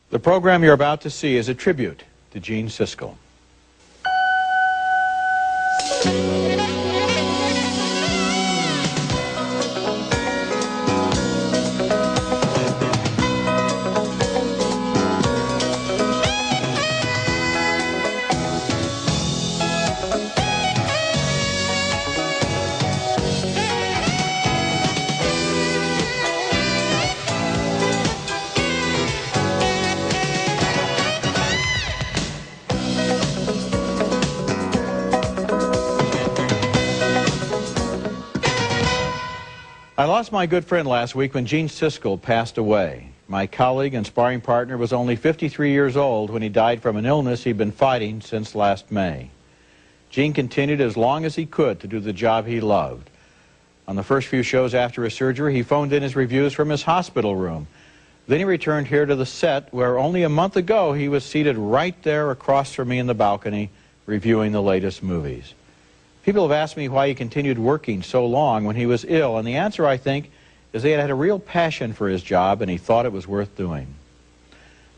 The program you're about to see is a tribute to Gene Siskel. I lost my good friend last week when Gene Siskel passed away. My colleague and sparring partner was only 53 years old when he died from an illness he'd been fighting since last May. Gene continued as long as he could to do the job he loved. On the first few shows after his surgery, he phoned in his reviews from his hospital room. Then he returned here to the set where only a month ago he was seated right there across from me in the balcony reviewing the latest movies. People have asked me why he continued working so long when he was ill, and the answer, I think, is he had a real passion for his job and he thought it was worth doing.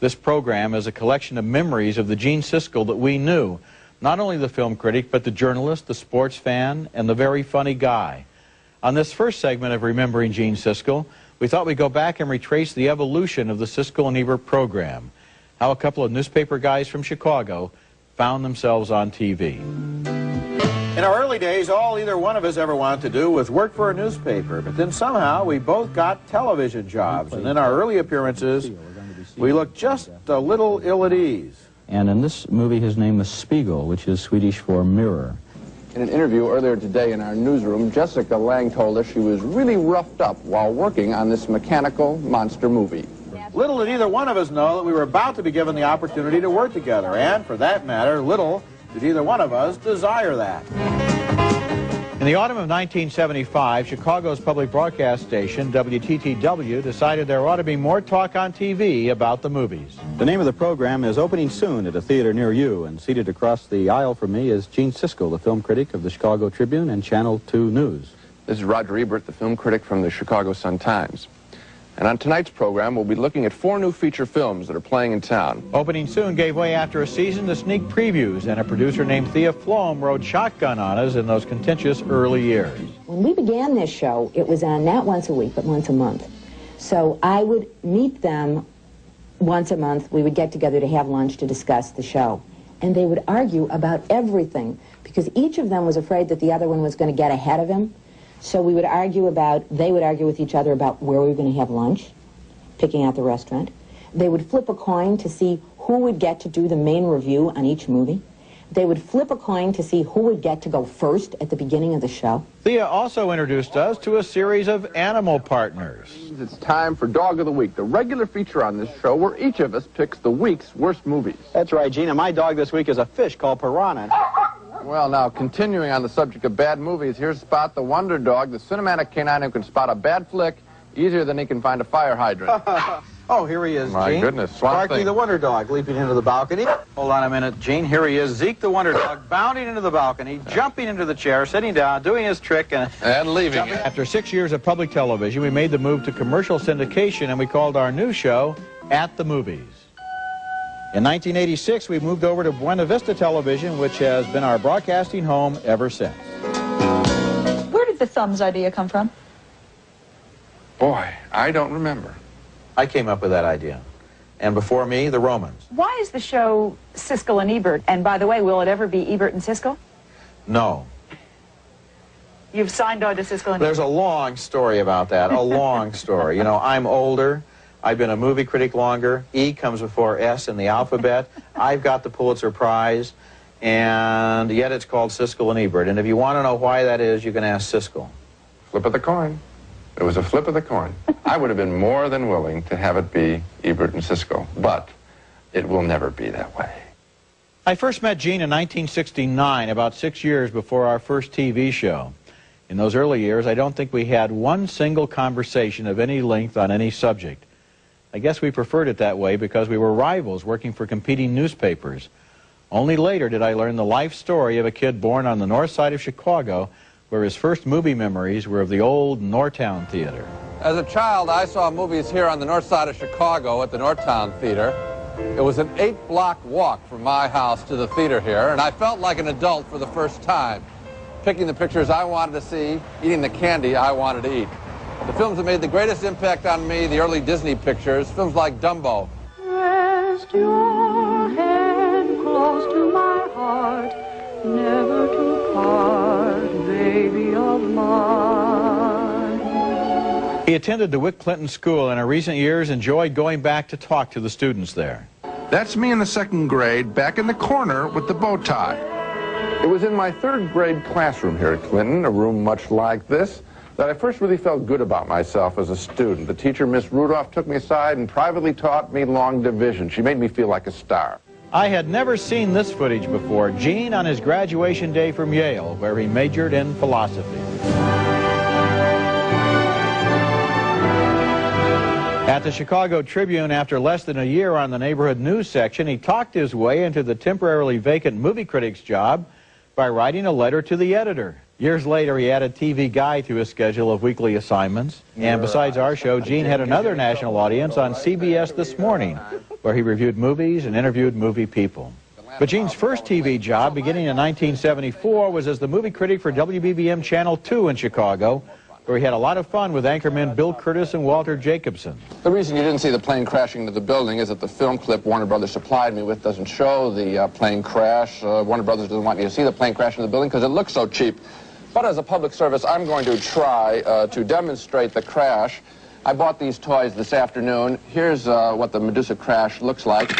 This program is a collection of memories of the Gene Siskel that we knew, not only the film critic, but the journalist, the sports fan, and the very funny guy. On this first segment of Remembering Gene Siskel, we thought we'd go back and retrace the evolution of the Siskel and Ebert program, how a couple of newspaper guys from Chicago found themselves on TV. In our early days, all either one of us ever wanted to do was work for a newspaper, but then somehow we both got television jobs, and in our early appearances, we looked just a little ill at ease. And in this movie, his name was Spiegel, which is Swedish for mirror. In an interview earlier today in our newsroom, Jessica Lange told us she was really roughed up while working on this mechanical monster movie. Little did either one of us know that we were about to be given the opportunity to work together, and for that matter, little did either one of us desire that. In the autumn of 1975, Chicago's public broadcast station, WTTW, decided there ought to be more talk on TV about the movies. The name of the program is opening soon at a theater near you, and seated across the aisle from me is Gene Siskel, the film critic of the Chicago Tribune and Channel 2 News. This is Roger Ebert, the film critic from the Chicago Sun-Times. And on tonight's program, we'll be looking at 4 new feature films that are playing in town. Opening soon gave way after a season to sneak previews, and a producer named Thea Flom rode shotgun on us in those contentious early years. When we began this show, it was on not once a week, but once a month. So I would meet them once a month. We would get together to have lunch to discuss the show. And they would argue about everything, because each of them was afraid that the other one was going to get ahead of him. So we would argue about, they would argue with each other about where we were going to have lunch, picking out the restaurant. They would flip a coin to see who would get to do the main review on each movie. They would flip a coin to see who would get to go first at the beginning of the show. Thea also introduced us to a series of animal partners. It's time for Dog of the Week, the regular feature on this show where each of us picks the week's worst movies. That's right, Gina. My dog this week is a fish called Piranha. Well, now, continuing on the subject of bad movies, here's Spot the Wonder Dog, the cinematic canine who can spot a bad flick easier than he can find a fire hydrant. Oh, here he is, My Gene. goodness, Sparky the Wonder Dog leaping into the balcony. Hold on a minute, Gene. Here he is, Zeke the Wonder Dog, bounding into the balcony, jumping into the chair, sitting down, doing his trick, and leaving it. After 6 years of public television, we made the move to commercial syndication, and we called our new show At the Movies. In 1986, we moved over to Buena Vista Television, which has been our broadcasting home ever since. Where did the thumbs idea come from? Boy, I don't remember. I came up with that idea. And before me, the Romans. Why is the show Siskel and Ebert? And by the way, will it ever be Ebert and Siskel? No. You've signed on to Siskel and There's a long story about that, a long story. You know, I'm older. I've been a movie critic longer. E comes before S in the alphabet. I've got the Pulitzer Prize, and yet it's called Siskel and Ebert. And if you want to know why that is, you can ask Siskel. Flip of the coin. It was a flip of the coin. I would have been more than willing to have it be Ebert and Siskel, but it will never be that way. I first met Gene in 1969, about 6 years before our first TV show. In those early years, I don't think we had one single conversation of any length on any subject. I guess we preferred it that way because we were rivals working for competing newspapers. Only later did I learn the life story of a kid born on the north side of Chicago, where his first movie memories were of the old Nortown Theater. As a child, I saw movies here on the north side of Chicago at the Northtown Theater. It was an 8-block walk from my house to the theater here, and I felt like an adult for the first time, picking the pictures I wanted to see, eating the candy I wanted to eat. The films that made the greatest impact on me, the early Disney pictures, films like Dumbo. Rest your head close to my heart, never to part, baby of mine. He attended the Wick Clinton School and in recent years enjoyed going back to talk to the students there. That's me in the 2nd grade, back in the corner with the bow tie. It was in my 3rd grade classroom here at Clinton, a room much like this, that I first really felt good about myself as a student. The teacher, Miss Rudolph, took me aside and privately taught me long division. She made me feel like a star. I had never seen this footage before. Gene on his graduation day from Yale, where he majored in philosophy. At the Chicago Tribune, after less than a year on the neighborhood news section, he talked his way into the temporarily vacant movie critic's job by writing a letter to the editor. Years later, he added TV Guide to his schedule of weekly assignments. And besides our show, Gene had another national audience on CBS This Morning, where he reviewed movies and interviewed movie people. But Gene's first TV job, beginning in 1974, was as the movie critic for WBBM Channel 2 in Chicago, where he had a lot of fun with anchormen Bill Curtis and Walter Jacobson. The reason you didn't see the plane crashing into the building is that the film clip Warner Brothers supplied me with doesn't show the plane crash. Warner Brothers doesn't want you to see the plane crash into the building because it looks so cheap. But as a public service, I'm going to try to demonstrate the crash. I bought these toys this afternoon. Here's what the Medusa crash looks like.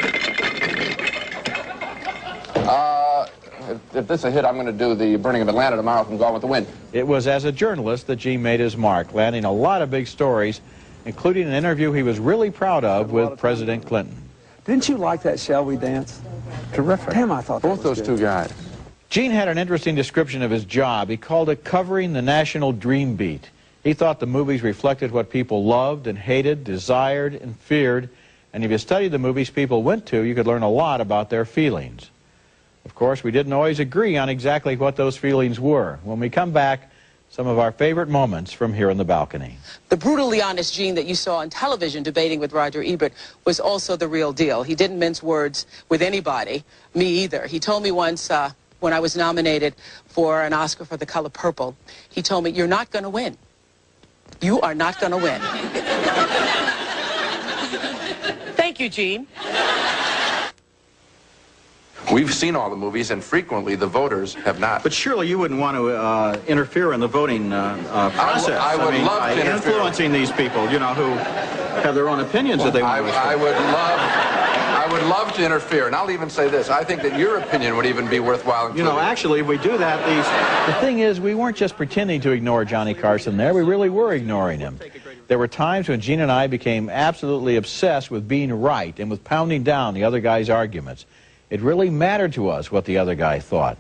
If this is a hit, I'm going to do the burning of Atlanta tomorrow from Gone with the Wind. It was as a journalist that Gene made his mark, landing a lot of big stories, including an interview he was really proud of with President Clinton. Didn't you like that Shall We Dance? Terrific. Damn, I thought that was both those good. two guys. Gene had an interesting description of his job. He called it covering the national dream beat. He thought the movies reflected what people loved and hated, desired and feared, and if you studied the movies people went to, you could learn a lot about their feelings. Of course, we didn't always agree on exactly what those feelings were. When we come back, some of our favorite moments from here in the balcony. The brutally honest Gene that you saw on television debating with Roger Ebert was also the real deal. He didn't mince words with anybody, me either. He told me once when I was nominated for an Oscar for The Color Purple, he told me, "You're not going to win. You are not going to win." Thank you, Gene. We've seen all the movies, and frequently the voters have not. But surely you wouldn't want to interfere in the voting process. I would love by to interfere. influencing these people, you know, who have their own opinions that they want to I would love to interfere, and I'll even say this. I think that your opinion would even be worthwhile including. You know, actually, if we do that, The thing is, we weren't just pretending to ignore Johnny Carson there. We really were ignoring him. There were times when Gene and I became absolutely obsessed with being right and with pounding down the other guy's arguments. It really mattered to us what the other guy thought.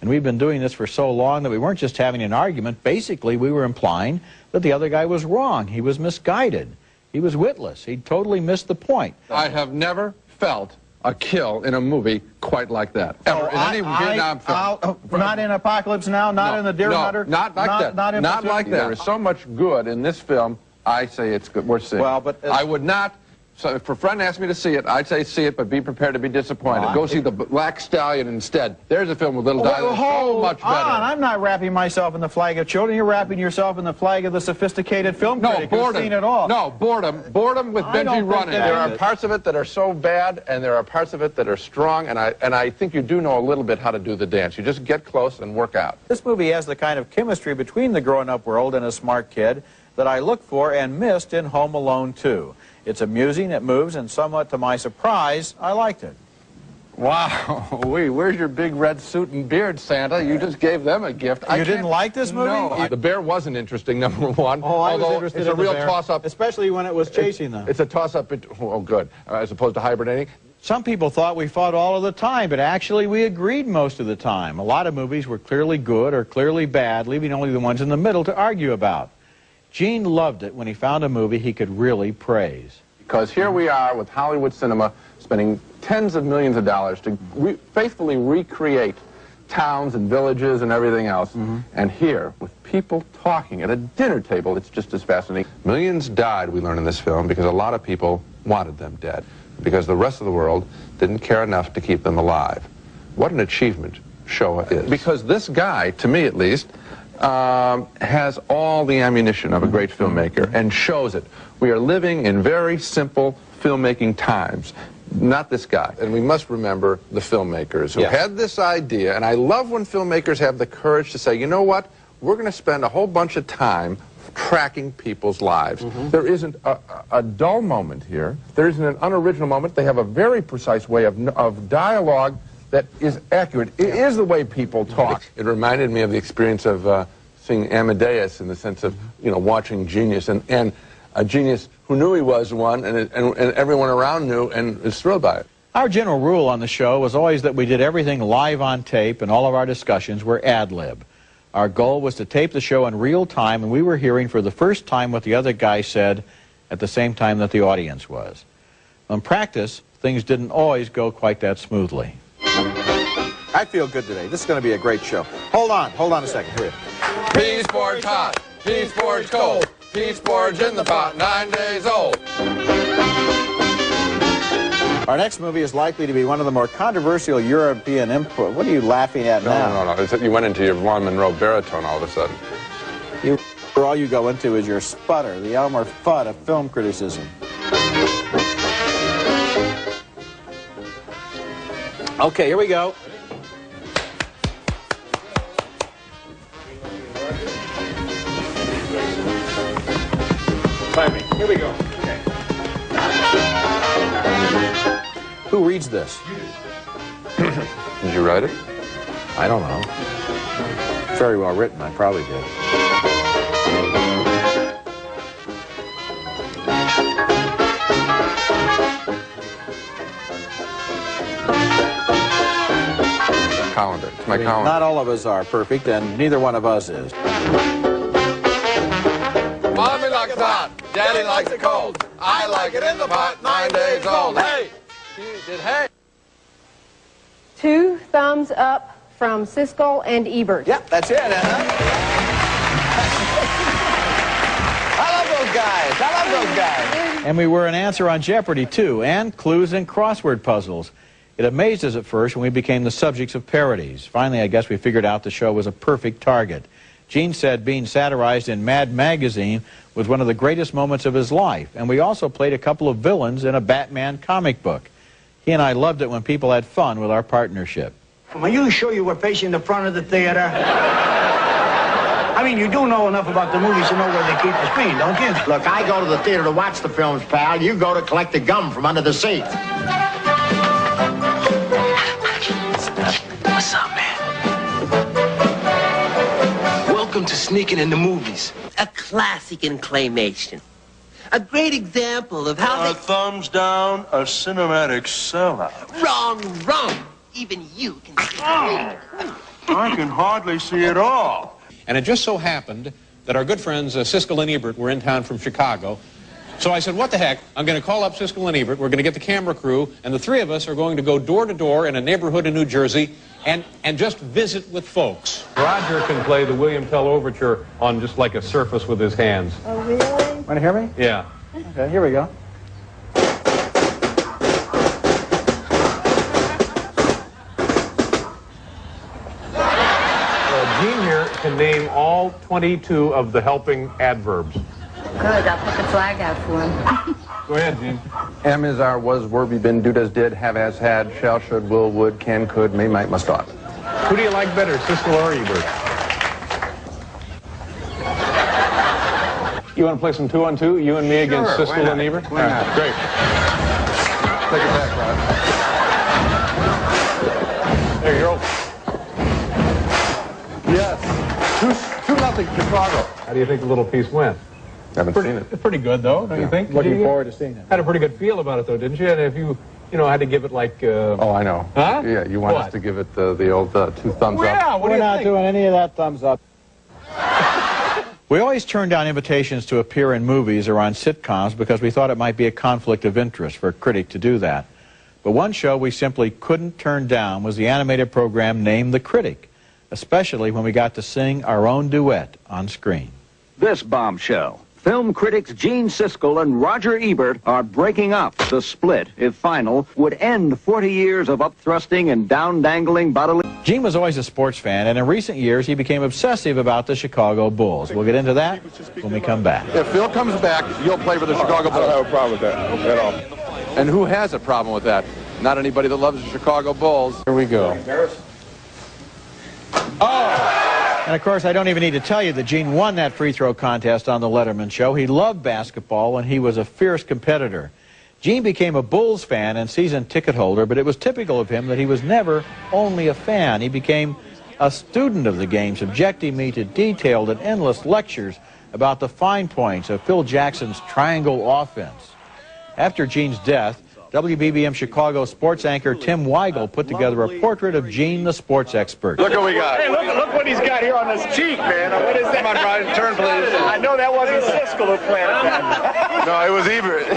And we've been doing this for so long that we weren't just having an argument. Basically, we were implying that the other guy was wrong. He was misguided. He was witless. He totally missed the point. I have never felt a kill in a movie quite like that. Ever. In any Vietnam film. Not in Apocalypse Now, not in The Deer Hunter. Not like that. Not like that. There is so much good in this film, I say it's good. Worth seeing. Well, but I would not. So if a friend asked me to see it, I'd say see it, but be prepared to be disappointed. Go see The Black Stallion instead. There's a film with little dialogue. So much better. I'm not wrapping myself in the flag of children. You're wrapping yourself in the flag of the sophisticated film critic who's seen it all. No, boredom. Boredom with Benji running. There are parts of it that are so bad, and there are parts of it that are strong, and I think you do know a little bit how to do the dance. You just get close and work out. This movie has the kind of chemistry between the grown-up world and a smart kid that I looked for and missed in Home Alone 2. It's amusing, it moves, and somewhat to my surprise, I liked it. Wow. Where's your big red suit and beard, Santa? You just gave them a gift. You didn't like this movie? No. The bear wasn't interesting, number one. Oh, I was interested in the bear. It's a real toss-up. Especially when it was chasing them. It's a toss-up, oh, good, as opposed to hibernating. Some people thought we fought all of the time, but actually we agreed most of the time. A lot of movies were clearly good or clearly bad, leaving only the ones in the middle to argue about. Gene loved it when he found a movie he could really praise. Because here we are with Hollywood cinema spending tens of millions of dollars to faithfully recreate towns and villages and everything else. And here, with people talking at a dinner table, it's just as fascinating. Millions died, we learn in this film, because a lot of people wanted them dead, because the rest of the world didn't care enough to keep them alive. What an achievement Shoah is. Because this guy, to me at least, has all the ammunition of a great filmmaker and shows it. We are living in very simple filmmaking times. Not this guy. And we must remember the filmmakers who had this idea, and I love when filmmakers have the courage to say, you know what, we're going to spend a whole bunch of time tracking people's lives. There isn't a dull moment here. There isn't an unoriginal moment. They have a very precise way of dialogue that is accurate. It is the way people talk. It reminded me of the experience of seeing Amadeus, in the sense of, you know, watching genius, and a genius who knew he was one, and everyone around knew and was thrilled by it. Our general rule on the show was always that we did everything live on tape, and all of our discussions were ad-lib. Our goal was to tape the show in real time, and we were hearing for the first time what the other guy said at the same time that the audience was. In practice, things didn't always go quite that smoothly. I feel good today. This is going to be a great show. Hold on a second. Here. Peas porridge hot, peas porridge cold, peas porridge in the pot, 9 days old. Our next movie is likely to be one of the more controversial European input. What are you laughing at now? No. It's that you went into your Vaughn Monroe baritone all of a sudden. All you go into is your sputter, the Elmer Fudd of film criticism. Okay, here we go. Here we go. Okay. Who reads this? Did you write it? I don't know. Very well written, I probably did. Calendar. It's my calendar. Not all of us are perfect, and neither one of us is. Mommy likes it hot, Daddy likes it cold. I like it in the pot, 9 days old. Hey! You did hey! 2 thumbs up from Siskel and Ebert. Yep, that's it, Anna. I love those guys. And we were an answer on Jeopardy, too, and clues and crossword puzzles. It amazed us at first when we became the subjects of parodies. Finally, I guess we figured out the show was a perfect target. Gene said being satirized in Mad Magazine was one of the greatest moments of his life, and we also played a couple of villains in a Batman comic book. He and I loved it when people had fun with our partnership. Are you sure you were facing the front of the theater? I mean, you do know enough about the movies to know where they keep the screen, don't you? Look, I go to the theater to watch the films, pal. You go to collect the gum from under the seat. What's up, man? Welcome to Sneaking in the Movies. A classic in claymation. A great example of how a thumbs down, a cinematic sellout. Wrong. Even you can see it. I can hardly see it all. And it just so happened that our good friends Siskel and Ebert were in town from Chicago. So I said, what the heck, I'm going to call up Siskel and Ebert, we're going to get the camera crew, and the three of us are going to go door to door in a neighborhood in New Jersey and just visit with folks. Roger can play the William Tell Overture on just like a surface with his hands. Oh, really? Want to hear me? Yeah. Okay, here we go. Gene here can name all 22 of the helping adverbs. Good, I'll put the flag out for him. Go ahead, Gene. Am, is, are, was, were, be, been, do, does, did, have, has, had, shall, should, will, would, can, could, may, might, must, ought. Who do you like better, Siskel or Ebert? You want to play some 2-on-2? You and me against Siskel and Ebert? Why not? Great. Take it back, Rod. There you go. Yes. 2-0 Chicago. How do you think the little piece went? Haven't seen it. It's pretty good, though, don't you think? Looking forward to seeing it. Had a pretty good feel about it, though, didn't you? And if you had to give it like... Oh, I know. Huh? Yeah, you want us to give it the old 2 thumbs up. Yeah, We're not doing any of that thumbs up. We always turned down invitations to appear in movies or on sitcoms because we thought it might be a conflict of interest for a critic to do that. But one show we simply couldn't turn down was the animated program Name the Critic, especially when we got to sing our own duet on screen. This bombshell. Film critics Gene Siskel and Roger Ebert are breaking up. The split, if final, would end 40 years of up-thrusting and down-dangling bodily... Gene was always a sports fan, and in recent years he became obsessive about the Chicago Bulls. We'll get into that when we come back. If Phil comes back, you'll play for the Chicago Bulls. I don't have a problem with that at all. And who has a problem with that? Not anybody that loves the Chicago Bulls. Here we go. Oh! And of course, I don't even need to tell you that Gene won that free throw contest on the Letterman Show. He loved basketball and he was a fierce competitor. Gene became a Bulls fan and season ticket holder, but it was typical of him that he was never only a fan. He became a student of the game, subjecting me to detailed and endless lectures about the fine points of Phil Jackson's triangle offense. After Gene's death, WBBM Chicago sports anchor Tim Weigel put together a portrait of Gene, the sports expert. Look what we got. Hey, look what he's got here on his cheek, man. What is that? Come on, Brian, turn, please. I know that wasn't Siskel who planted that. No, it was Ebert.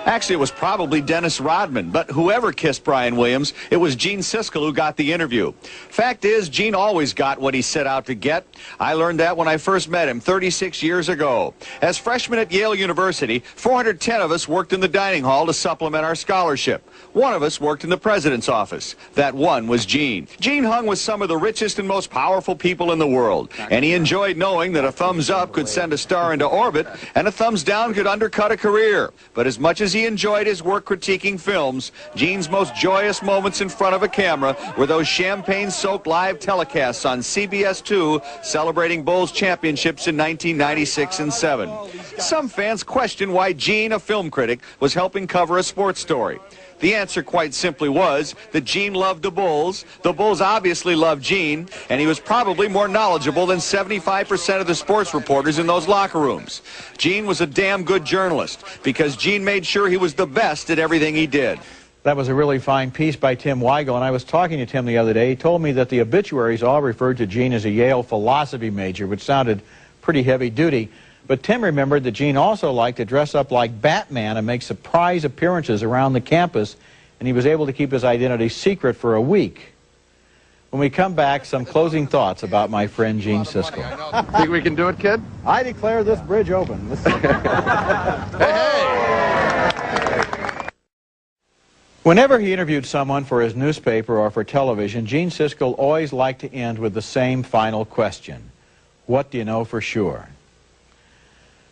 Actually, it was probably Dennis Rodman, but whoever kissed Brian Williams, it was Gene Siskel who got the interview. Fact is, Gene always got what he set out to get. I learned that when I first met him 36 years ago. As freshmen at Yale University, 410 of us worked in the dining hall to supplement our scholarship. One of us worked in the president's office. That one was Gene. Gene hung with some of the richest and most powerful people in the world, and he enjoyed knowing that a thumbs up could send a star into orbit and a thumbs down could undercut a career. But as much as he enjoyed his work critiquing films, Gene's most joyous moments in front of a camera were those champagne-soaked live telecasts on CBS 2 celebrating Bulls championships in 1996 and 7. Some fans question why Gene, a film critic, was helping cover a sports story. The answer quite simply was that Gene loved the Bulls obviously loved Gene, and he was probably more knowledgeable than 75% of the sports reporters in those locker rooms. Gene was a damn good journalist because Gene made sure he was the best at everything he did. That was a really fine piece by Tim Weigel, and I was talking to Tim the other day. He told me that the obituaries all referred to Gene as a Yale philosophy major, which sounded pretty heavy duty. But Tim remembered that Gene also liked to dress up like Batman and make surprise appearances around the campus, and he was able to keep his identity secret for a week. When we come back, some closing thoughts about my friend Gene Siskel. Think we can do it, kid? I declare this bridge open. Hey! Whenever he interviewed someone for his newspaper or for television, Gene Siskel always liked to end with the same final question. What do you know for sure?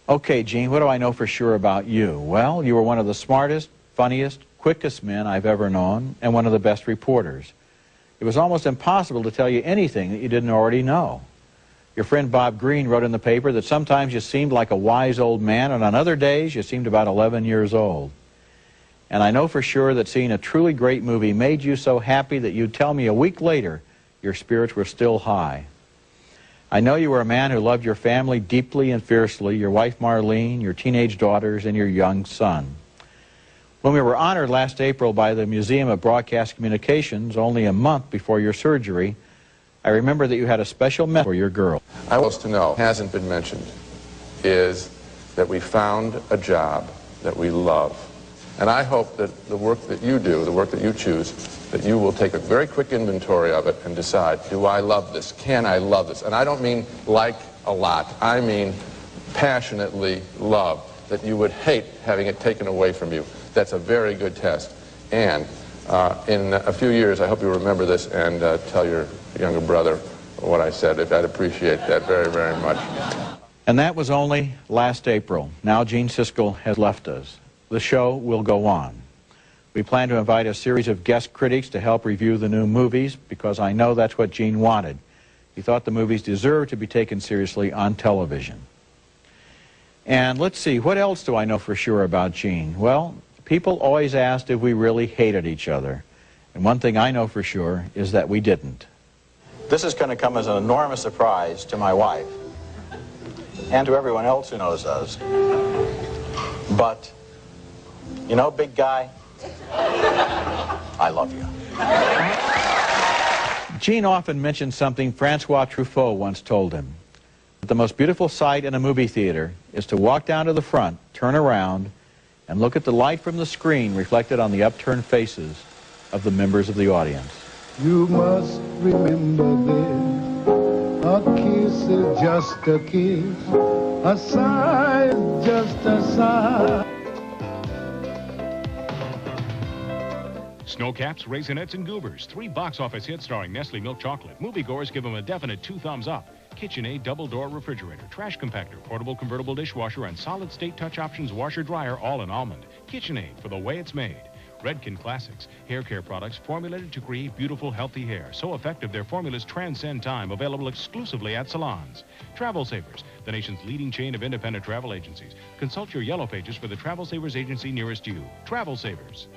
Okay, Gene, what do I know for sure about you? Well, you were one of the smartest, funniest, quickest men I've ever known, and one of the best reporters. It was almost impossible to tell you anything that you didn't already know. Your friend Bob Green wrote in the paper that sometimes you seemed like a wise old man, and on other days you seemed about 11 years old. And I know for sure that seeing a truly great movie made you so happy that you'd tell me a week later your spirits were still high. I know you were a man who loved your family deeply and fiercely, your wife Marlene, your teenage daughters, and your young son. When we were honored last April by the Museum of Broadcast Communications, only a month before your surgery, I remember that you had a special message for your girl. I want to know, hasn't been mentioned, is that we found a job that we love. And I hope that the work that you do, the work that you choose, that you will take a very quick inventory of it and decide, do I love this? Can I love this? And I don't mean like a lot. I mean passionately love, that you would hate having it taken away from you. That's a very good test. And in a few years, I hope you'll remember this and tell your younger brother what I said. I'd appreciate that very, very much. And that was only last April. Now Gene Siskel has left us. The show will go on. We plan to invite a series of guest critics to help review the new movies because I know that's what Gene wanted. He thought the movies deserved to be taken seriously on television. And let's see, what else do I know for sure about Gene? Well, people always asked if we really hated each other. And one thing I know for sure is that we didn't. This is going to come as an enormous surprise to my wife and to everyone else who knows us. But, you know, big guy, I love you. Gene often mentioned something Francois Truffaut once told him. The most beautiful sight in a movie theater is to walk down to the front, turn around, and look at the light from the screen reflected on the upturned faces of the members of the audience. You must remember this. A kiss is just a kiss. A sigh is just a sigh. Snowcaps, Raisinets, and Goobers. 3 box office hits starring Nestle Milk Chocolate. Moviegoers give them a definite 2 thumbs up. KitchenAid double-door refrigerator, trash compactor, portable convertible dishwasher, and solid-state touch options washer-dryer, all in almond. KitchenAid, for the way it's made. Redken Classics, hair care products formulated to create beautiful, healthy hair. So effective, their formulas transcend time, available exclusively at salons. Travel Savers, the nation's leading chain of independent travel agencies. Consult your yellow pages for the Travel Savers agency nearest you. Travel Savers.